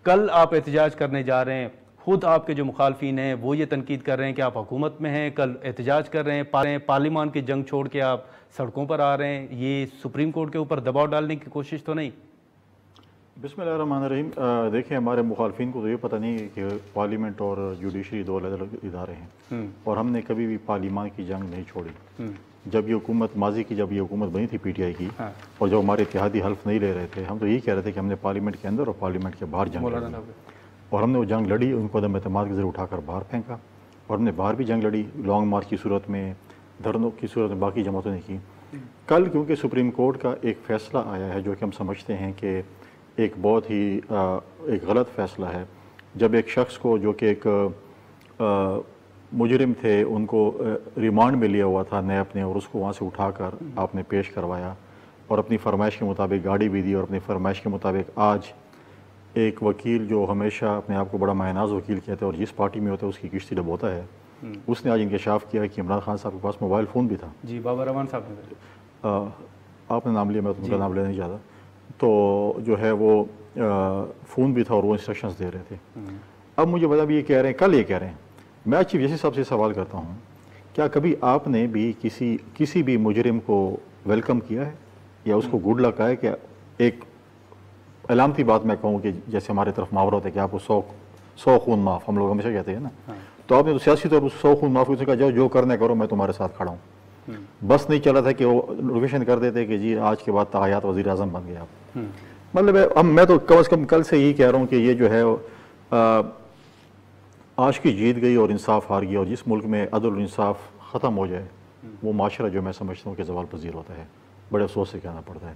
کل آپ احتجاج کرنے جا رہے ہیں، خود آپ کے جو مخالفین ہیں وہ یہ تنقید کر رہے ہیں کہ آپ حکومت میں ہیں، کل احتجاج کر رہے ہیں، پارلیمان کی جنگ چھوڑ کے آپ سڑکوں پر آ رہے ہیں، یہ سپریم کورٹ کے اوپر دباؤ ڈالنے کی کوشش تو نہیں؟ بسم اللہ الرحمن الرحیم۔ دیکھیں، ہمارے مخالفین کو تو یہ پتہ نہیں ہے کہ پارلیمنٹ اور جوڈیشری دو الگ الگ ادارے ہیں، اور ہم نے کبھی بھی پارلیمان کی جنگ نہیں چھوڑی۔ جب یہ حکومت ماضی کی، جب یہ حکومت بنی تھی پی ٹی آئی کی، اور جب ہمارے اتحادی حلف نہیں لے رہے تھے، ہم تو یہی کہہ رہے تھے کہ ہم نے پارلیمنٹ کے اندر اور پارلیمنٹ کے باہر جنگ لڑی، اور ہم نے وہ جنگ لڑی، ان کو عدم اعتماد کے ذریعے اٹھا کر باہر پھینکا، اور ہم نے باہر بھی جنگ لڑی، لانگ مارچ کی صورت میں، دھرنوں کی صورت میں، باقی جماعتوں نے کی۔ کل کیونکہ سپریم کورٹ کا ایک فیصلہ آیا ہے جو کہ ہم سمجھتے ہیں کہ ایک بہت ہی ایک غلط فیصلہ ہے، جب ایک شخص کو جو کہ ایک مجرم تھے، ان کو ریمانڈ میں لیا ہوا تھا نیب نے، اور اس کو وہاں سے اٹھا کر آپ نے پیش کروایا، اور اپنی فرمائش کے مطابق گاڑی بھی دی، اور اپنی فرمائش کے مطابق آج ایک وکیل جو ہمیشہ اپنے آپ کو بڑا مایہ ناز وکیل کہتے ہیں اور جس پارٹی میں ہوتا ہے اس کی کشتی ڈبوتا ہے، اس نے آج انکشاف کیا کہ عمران خان صاحب کے پاس موبائل فون بھی تھا۔ جی، بابر رحمان صاحب نے، آپ نے نام لیا، میں ان کا نام لینا نہیں چاہتا، تو جو ہے وہ فون بھی تھا اور وہ انسٹرکشنز دے رہے تھے۔ اب مجھے بتا بھی یہ کہہ رہے ہیں، کل یہ کہہ رہے ہیں، میں چیف جسٹس صاحب سے سوال کرتا ہوں، کیا کبھی آپ نے بھی کسی بھی مجرم کو ویلکم کیا ہے یا اس کو گڈ لک ہے؟ کہ ایک علامتی بات میں کہوں کہ جیسے ہمارے طرف محاورہ ہوتا ہے کہ آپ کو 100 خون معاف، ہم لوگ ہمیشہ کہتے ہیں نا، تو آپ نے تو سیاسی طور پر 100 خون معاف کہا، جاؤ جو کرنے کرو، میں تمہارے ساتھ کھڑا ہوں۔ بس نہیں چلا تھا کہ وہ نوٹیفیکیشن کر دیتے کہ جی آج کے بعد تاحیات وزیر اعظم بن گئے آپ۔ مطلب میں تو کم از کم کل سے یہی کہہ رہا ہوں کہ یہ جو ہے آج کی جیت گئی اور انصاف ہار گیا، اور جس ملک میں عدل و انصاف ختم ہو جائے وہ معاشرہ جو میں سمجھتا ہوں کہ زوال پذیر ہوتا ہے، بڑے افسوس سے کہنا پڑتا ہے۔